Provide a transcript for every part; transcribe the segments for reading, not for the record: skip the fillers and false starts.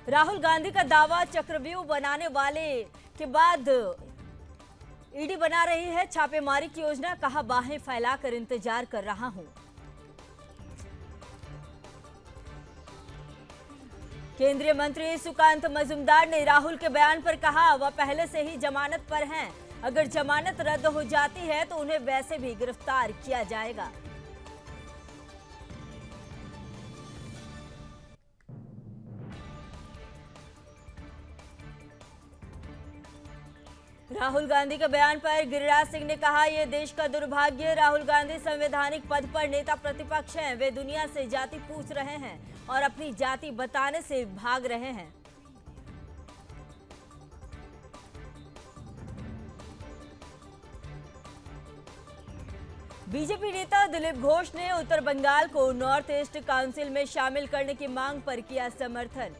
राहुल गांधी का दावा, चक्रव्यूह बनाने वाले के बाद ईडी बना रही है छापेमारी की योजना। कहा, बाहें फैलाकर इंतजार कर रहा हूं। केंद्रीय मंत्री सुकांत मजूमदार ने राहुल के बयान पर कहा, वह पहले से ही जमानत पर हैं। अगर जमानत रद्द हो जाती है तो उन्हें वैसे भी गिरफ्तार किया जाएगा। राहुल गांधी के बयान पर गिरिराज सिंह ने कहा, यह देश का दुर्भाग्य। राहुल गांधी संवैधानिक पद पर नेता प्रतिपक्ष हैं। वे दुनिया से जाति पूछ रहे हैं और अपनी जाति बताने से भाग रहे हैं। बीजेपी नेता दिलीप घोष ने उत्तर बंगाल को नॉर्थ ईस्ट काउंसिल में शामिल करने की मांग पर किया समर्थन।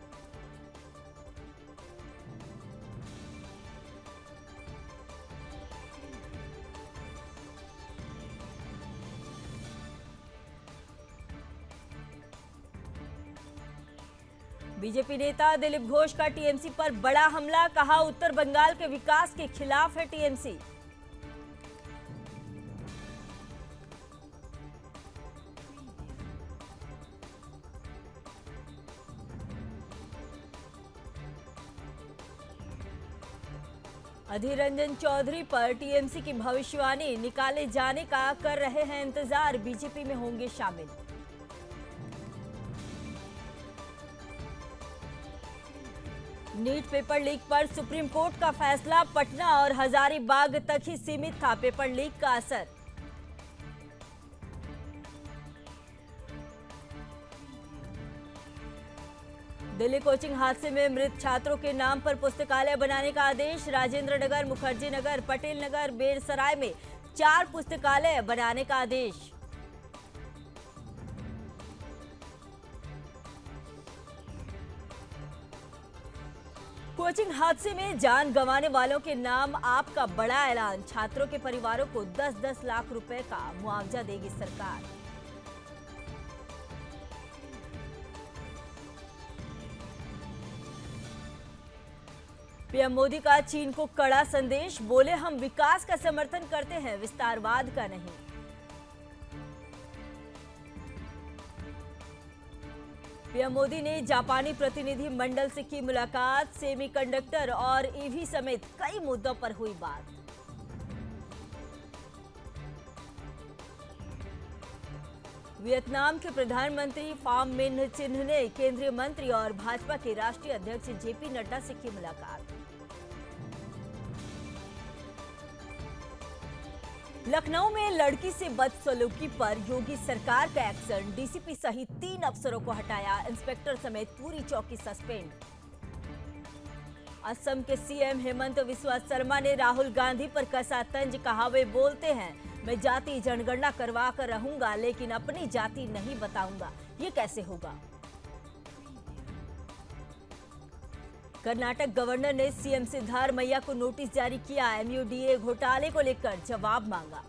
बीजेपी नेता दिलीप घोष का टीएमसी पर बड़ा हमला। कहा, उत्तर बंगाल के विकास के खिलाफ है टीएमसी। अधीर रंजन चौधरी पर टीएमसी की भविष्यवाणी, निकाले जाने का कर रहे हैं इंतजार, बीजेपी में होंगे शामिल। नीट पेपर लीक पर सुप्रीम कोर्ट का फैसला, पटना और हजारीबाग तक ही सीमित था पेपर लीक का असर। दिल्ली कोचिंग हादसे में मृत छात्रों के नाम पर पुस्तकालय बनाने का आदेश। राजेंद्र नगर, मुखर्जी नगर, पटेल नगर, बेरसराय में 4 पुस्तकालय बनाने का आदेश। कोचिंग हादसे में जान गंवाने वालों के नाम आपका बड़ा ऐलान। छात्रों के परिवारों को 10-10 लाख रुपए का मुआवजा देगी सरकार। पीएम मोदी का चीन को कड़ा संदेश, बोले हम विकास का समर्थन करते हैं, विस्तारवाद का नहीं। पीएम मोदी ने जापानी प्रतिनिधि मंडल से की मुलाकात। सेमीकंडक्टर और ईवी समेत कई मुद्दों पर हुई बात। वियतनाम के प्रधानमंत्री फाम मिन्ह चिन्ह ने केंद्रीय मंत्री और भाजपा के राष्ट्रीय अध्यक्ष जेपी नड्डा से की मुलाकात। लखनऊ में लड़की से बदसलूकी पर योगी सरकार का एक्शन। डीसीपी सहित 3 अफसरों को हटाया, इंस्पेक्टर समेत पूरी चौकी सस्पेंड। असम के सीएम हेमंत बिस्वा शर्मा ने राहुल गांधी पर कसा तंज। कहा, वे बोलते हैं मैं जाति जनगणना करवा कर रहूंगा लेकिन अपनी जाति नहीं बताऊंगा, ये कैसे होगा। कर्नाटक गवर्नर ने सीएम सिद्धारमैया को नोटिस जारी किया। एमयूडीए घोटाले को लेकर जवाब मांगा।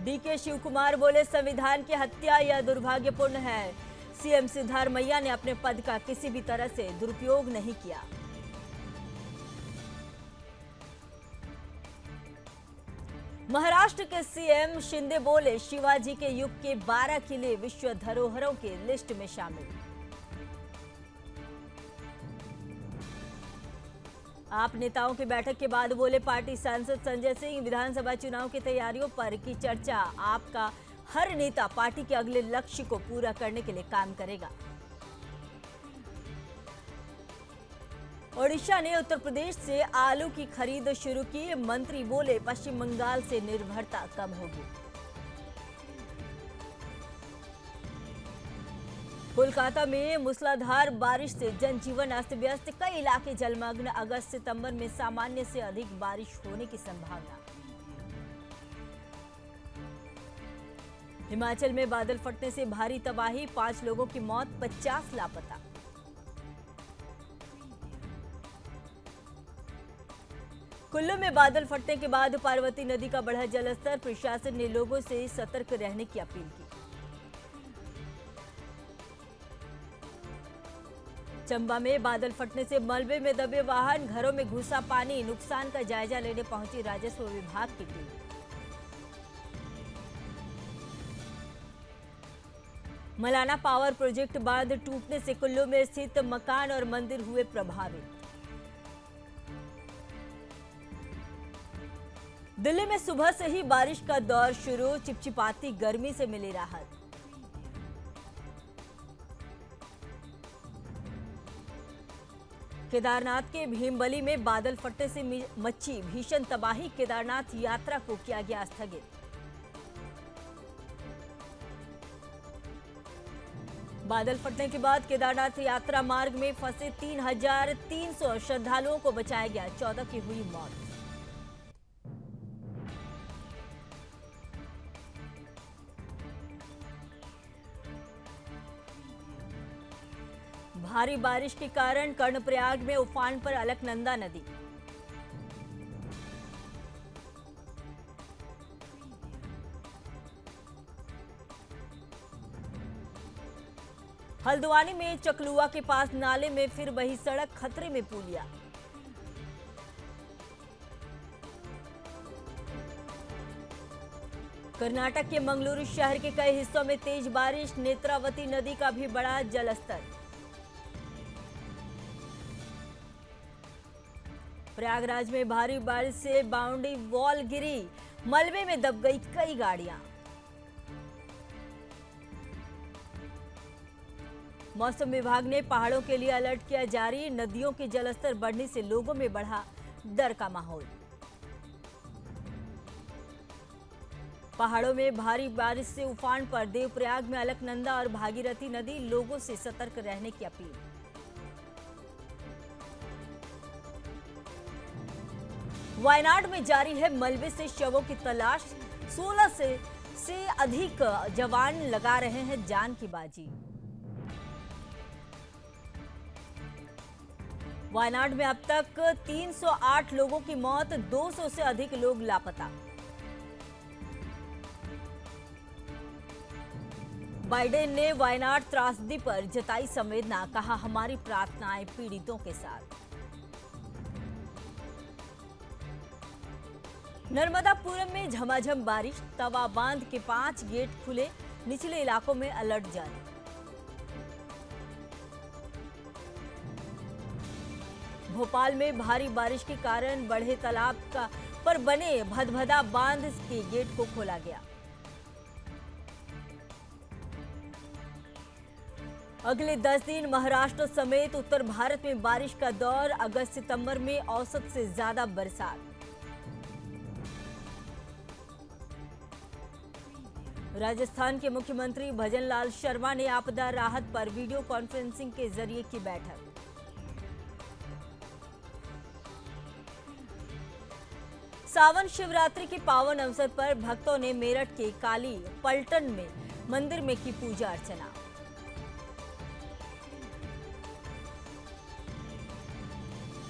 डीके शिवकुमार बोले, संविधान की हत्या यह दुर्भाग्यपूर्ण है। सीएम सिद्धारमैया ने अपने पद का किसी भी तरह से दुरुपयोग नहीं किया। महाराष्ट्र के सीएम शिंदे बोले, शिवाजी के युग के 12 किले विश्व धरोहरों के लिस्ट में शामिल। आप नेताओं की बैठक के बाद बोले पार्टी सांसद संजय सिंह, विधानसभा चुनाव की तैयारियों पर की चर्चा। आपका हर नेता पार्टी के अगले लक्ष्य को पूरा करने के लिए काम करेगा। ओडिशा ने उत्तर प्रदेश से आलू की खरीद शुरू की। मंत्री बोले, पश्चिम बंगाल से निर्भरता कम होगी। कोलकाता में मूसलाधार बारिश से जनजीवन अस्त व्यस्त, कई इलाके जलमग्न। अगस्त-सितंबर में सामान्य से अधिक बारिश होने की संभावना। हिमाचल में बादल फटने से भारी तबाही, 5 लोगों की मौत, 50 लापता। कुल्लू में बादल फटने के बाद पार्वती नदी का बढ़ा जलस्तर, प्रशासन ने लोगों से सतर्क रहने की अपील की। चंबा में बादल फटने से मलबे में दबे वाहन, घरों में घुसा पानी, नुकसान का जायजा लेने पहुंची राजस्व विभाग की टीम। मलाना पावर प्रोजेक्ट बांध टूटने से कुल्लू में स्थित मकान और मंदिर हुए प्रभावित। दिल्ली में सुबह से ही बारिश का दौर शुरू, चिपचिपाती गर्मी से मिली राहत। केदारनाथ के भीमबली में बादल फटने से मची भीषण तबाही, केदारनाथ यात्रा को किया गया स्थगित। बादल फटने के बाद केदारनाथ यात्रा मार्ग में फंसे 3,300 श्रद्धालुओं को बचाया गया, 14 की हुई मौत। भारी बारिश के कारण कर्णप्रयाग में उफान पर अलकनंदा नदी। हल्द्वानी में चकलुआ के पास नाले में फिर वही सड़क, खतरे में पुलिया। कर्नाटक के मंगलुरु शहर के कई हिस्सों में तेज बारिश, नेत्रावती नदी का भी बढ़ा जलस्तर। प्रयागराज में भारी बारिश से बाउंड्री वॉल गिरी, मलबे में दब गई कई गाड़ियां। मौसम विभाग ने पहाड़ों के लिए अलर्ट किया जारी, नदियों के जलस्तर बढ़ने से लोगों में बढ़ा डर का माहौल। पहाड़ों में भारी बारिश से उफान पर देवप्रयाग में अलकनंदा और भागीरथी नदी, लोगों से सतर्क रहने की अपील। वायनाड में जारी है मलबे से शवों की तलाश, 16 से अधिक जवान लगा रहे हैं जान की बाजी। वायनाड में अब तक 308 लोगों की मौत, 200 से अधिक लोग लापता। बाइडेन ने वायनाड त्रासदी पर जताई संवेदना, कहा हमारी प्रार्थनाएं पीड़ितों के साथ। नर्मदापुरम में झमाझम बारिश, तवा बांध के 5 गेट खुले, निचले इलाकों में अलर्ट जारी। भोपाल में भारी बारिश के कारण बढ़े तालाब पर बने भदभदा बांध के गेट को खोला गया। अगले 10 दिन महाराष्ट्र समेत उत्तर भारत में बारिश का दौर, अगस्त-सितंबर में औसत से ज्यादा बरसात। राजस्थान के मुख्यमंत्री भजनलाल शर्मा ने आपदा राहत पर वीडियो कॉन्फ्रेंसिंग के जरिए की बैठक। सावन शिवरात्रि के पावन अवसर पर भक्तों ने मेरठ के काली पलटन में मंदिर में की पूजा अर्चना।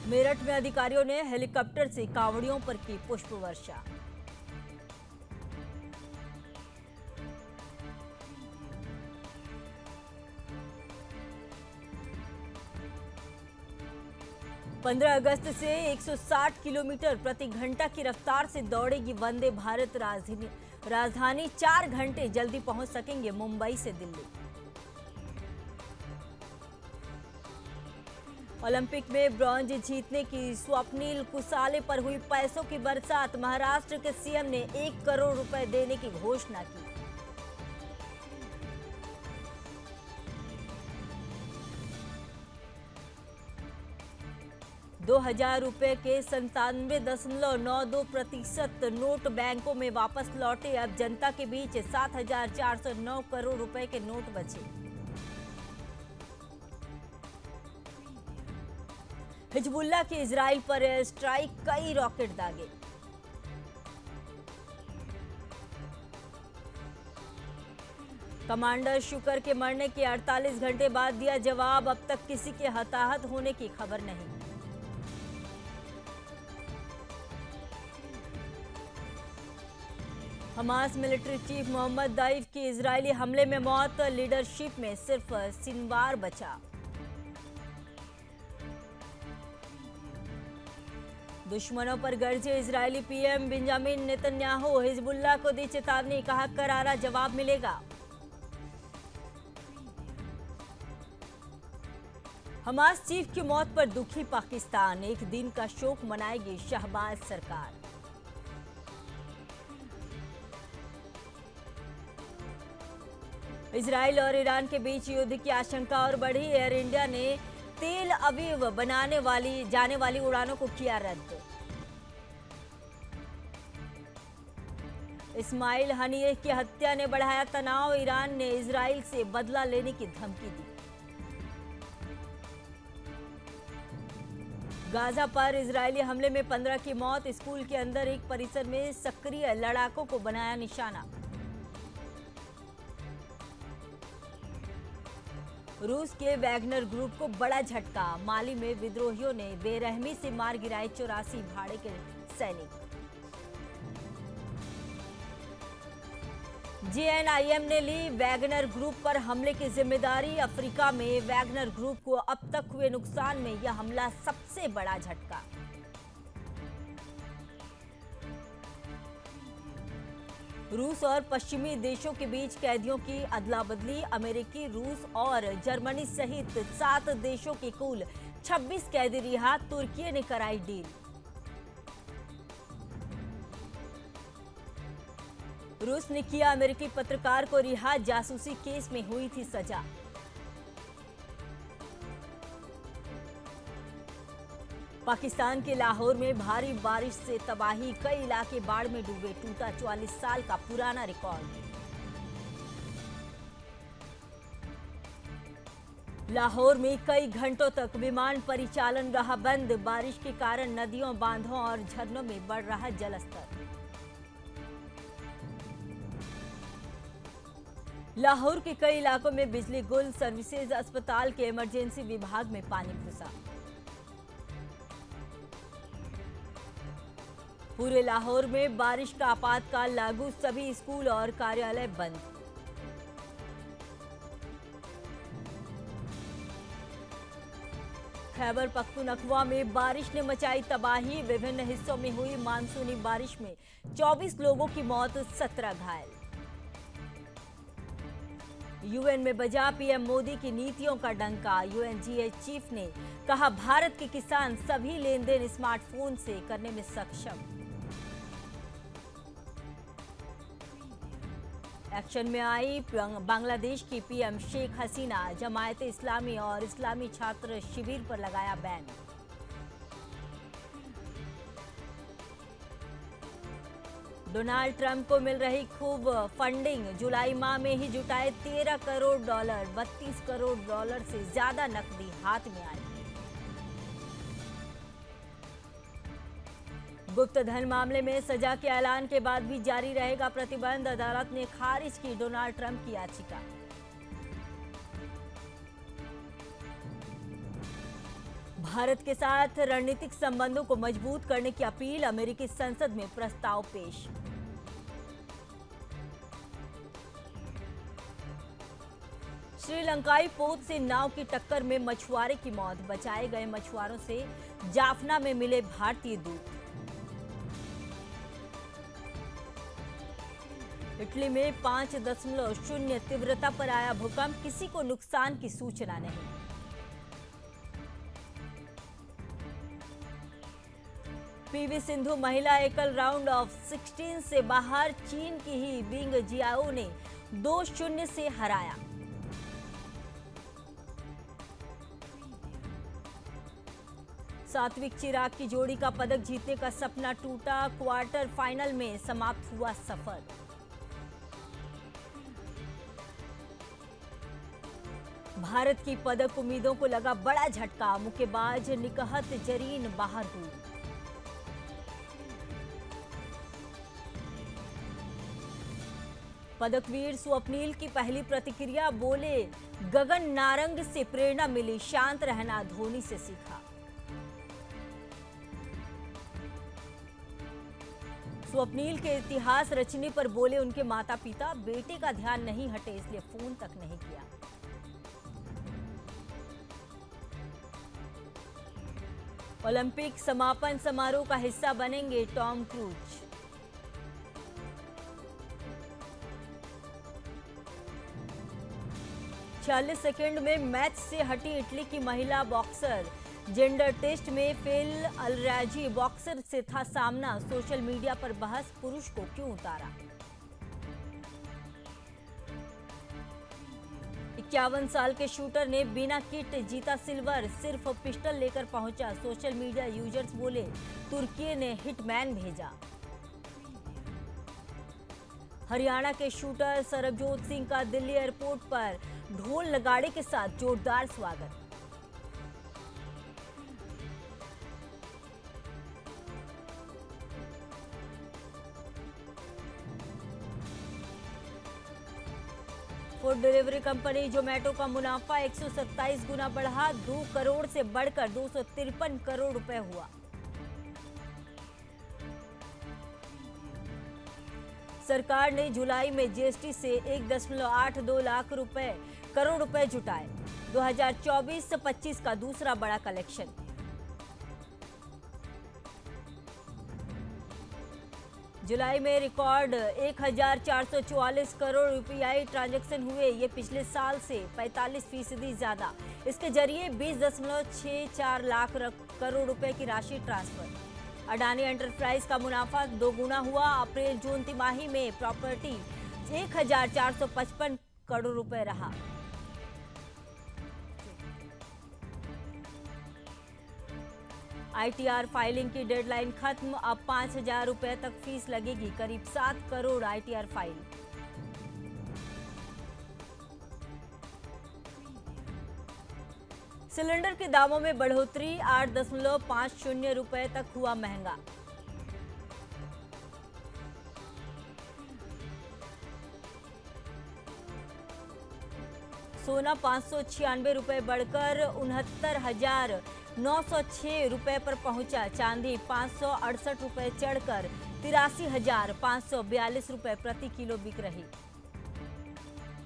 मेरठ में अधिकारियों ने हेलीकॉप्टर से कांवड़ियों पर की पुष्प वर्षा। पंद्रह अगस्त से 160 किलोमीटर प्रति घंटा की रफ्तार से दौड़ेगी वंदे भारत राजधानी, 4 घंटे जल्दी पहुंच सकेंगे मुंबई से दिल्ली। ओलंपिक में ब्रॉन्ज जीतने की स्वप्निल कुसाले पर हुई पैसों की बरसात, महाराष्ट्र के सीएम ने 1 करोड़ रुपए देने की घोषणा की। ₹2000 के 97.92% नोट बैंकों में वापस लौटे, अब जनता के बीच 7,409 करोड़ रुपए के नोट बचे। हिजबुल्लाह के इजराइल पर एयर स्ट्राइक, कई रॉकेट दागे। कमांडर शुक्र के मरने के 48 घंटे बाद दिया जवाब, अब तक किसी के हताहत होने की खबर नहीं। हमास मिलिट्री चीफ मोहम्मद दाइफ की इजरायली हमले में मौत, लीडरशिप में सिर्फ सिनवार बचा। दुश्मनों पर गरजे Israeli PM Benjamin Netanyahu, Hezbollah को दी चेतावनी, कहा करारा जवाब मिलेगा। हमास चीफ की मौत पर दुखी पाकिस्तान, एक दिन का शोक मनाएगी शहबाज सरकार। इजराइल और ईरान के बीच युद्ध की आशंका और बढ़ी। एयर इंडिया ने तेल अवीव जाने वाली उड़ानों को किया रद्द। इस्माइल हनीह की हत्या ने बढ़ाया तनाव, ईरान ने इजराइल से बदला लेने की धमकी दी। गाजा पर इजरायली हमले में 15 की मौत, स्कूल के अंदर एक परिसर में सक्रिय लड़ाकों को बनाया निशाना। रूस के वैगनर ग्रुप को बड़ा झटका, माली में विद्रोहियों ने बेरहमी से मार गिराए 84 भाड़े के सैनिक। जेएनआईएम ने ली वैगनर ग्रुप पर हमले की जिम्मेदारी, अफ्रीका में वैगनर ग्रुप को अब तक हुए नुकसान में यह हमला सबसे बड़ा झटका। रूस और पश्चिमी देशों के बीच कैदियों की अदला बदली, अमेरिकी, रूस और जर्मनी सहित 7 देशों के कुल 26 कैदी रिहा, तुर्की ने कराई डील। रूस ने किया अमेरिकी पत्रकार को रिहा, जासूसी केस में हुई थी सजा। पाकिस्तान के लाहौर में भारी बारिश से तबाही, कई इलाके बाढ़ में डूबे, टूटा 44 साल का पुराना रिकॉर्ड। लाहौर में कई घंटों तक विमान परिचालन रहा बंद, बारिश के कारण नदियों, बांधों और झरनों में बढ़ रहा जलस्तर। लाहौर के कई इलाकों में बिजली गुल, सर्विसेज अस्पताल के इमरजेंसी विभाग में पानी घुसा। पूरे लाहौर में बारिश का आपातकाल लागू, सभी स्कूल और कार्यालय बंद। खैबर पख्तूनख्वा में बारिश ने मचाई तबाही, विभिन्न हिस्सों में हुई मानसूनी बारिश में 24 लोगों की मौत, 17 घायल। यूएन में बजा पीएम मोदी की नीतियों का डंका, यूएनजीए चीफ ने कहा भारत के किसान सभी लेन देन स्मार्टफोन से करने में सक्षम। एक्शन में आई बांग्लादेश की पीएम शेख हसीना, जमायत इस्लामी और इस्लामी छात्र शिविर पर लगाया बैन। डोनाल्ड ट्रंप को मिल रही खूब फंडिंग, जुलाई माह में ही जुटाए $13 करोड़, $32 करोड़ से ज्यादा नकदी हाथ में आई। गुप्त धन मामले में सजा के ऐलान के बाद भी जारी रहेगा प्रतिबंध, अदालत ने खारिज की डोनाल्ड ट्रंप की याचिका। भारत के साथ रणनीतिक संबंधों को मजबूत करने की अपील, अमेरिकी संसद में प्रस्ताव पेश। श्रीलंकाई पोत से नाव की टक्कर में मछुआरे की मौत, बचाए गए मछुआरों से जाफना में मिले भारतीय दूत। इटली में 5.0 तीव्रता पर आया भूकंप, किसी को नुकसान की सूचना नहीं। पीवी सिंधु महिला एकल राउंड ऑफ 16 से बाहर, चीन की ही बिंग जियाओ ने 2-0 से हराया। सात्विक चिराग की जोड़ी का पदक जीतने का सपना टूटा, क्वार्टर फाइनल में समाप्त हुआ सफर। भारत की पदक उम्मीदों को लगा बड़ा झटका, मुक्केबाज निकहत जरीन बाहर हुई। पदकवीर स्वप्नील की पहली प्रतिक्रिया, बोले गगन नारंग से प्रेरणा मिली, शांत रहना धोनी से सीखा। स्वप्नील के इतिहास रचने पर बोले उनके माता पिता, बेटे का ध्यान नहीं हटे इसलिए फोन तक नहीं किया। ओलंपिक समापन समारोह का हिस्सा बनेंगे टॉम क्रूज। चालीस सेकंड में मैच से हटी इटली की महिला बॉक्सर। जेंडर टेस्ट में फेल अलराजी बॉक्सर से था सामना। सोशल मीडिया पर बहस, पुरुष को क्यों उतारा। 51 साल के शूटर ने बिना किट जीता सिल्वर। सिर्फ पिस्टल लेकर पहुंचा। सोशल मीडिया यूजर्स बोले तुर्की ने हिटमैन भेजा। हरियाणा के शूटर सरबजोत सिंह का दिल्ली एयरपोर्ट पर ढोल नगाड़े के साथ जोरदार स्वागत। फूड डिलीवरी कंपनी जोमेटो का मुनाफा 127 गुना बढ़ा। 2 करोड़ से बढ़कर 253 करोड़ रुपए हुआ। सरकार ने जुलाई में जीएसटी से 1.82 लाख करोड़ रुपए जुटाए। 2024-25 का दूसरा बड़ा कलेक्शन। जुलाई में रिकॉर्ड 1444 करोड़ यूपीआई ट्रांजैक्शन हुए। ये पिछले साल से 45% ज्यादा। इसके जरिए 20.64 लाख करोड़ रुपए की राशि ट्रांसफर। अडानी एंटरप्राइज का मुनाफा 2 गुना हुआ। अप्रैल जून तिमाही में प्रॉपर्टी 1455 करोड़ रुपए रहा। आईटीआर फाइलिंग की डेडलाइन खत्म। अब 5,000 रुपए तक फीस लगेगी। करीब 7 करोड़ आईटीआर फाइल। सिलेंडर के दामों में बढ़ोतरी। 8.50 रुपए तक हुआ महंगा। सोना 596 रुपए बढ़कर 69,906 रुपए पर पहुंचा। चांदी 568 रुपए चढ़कर 83,542 रुपए प्रति किलो बिक रही।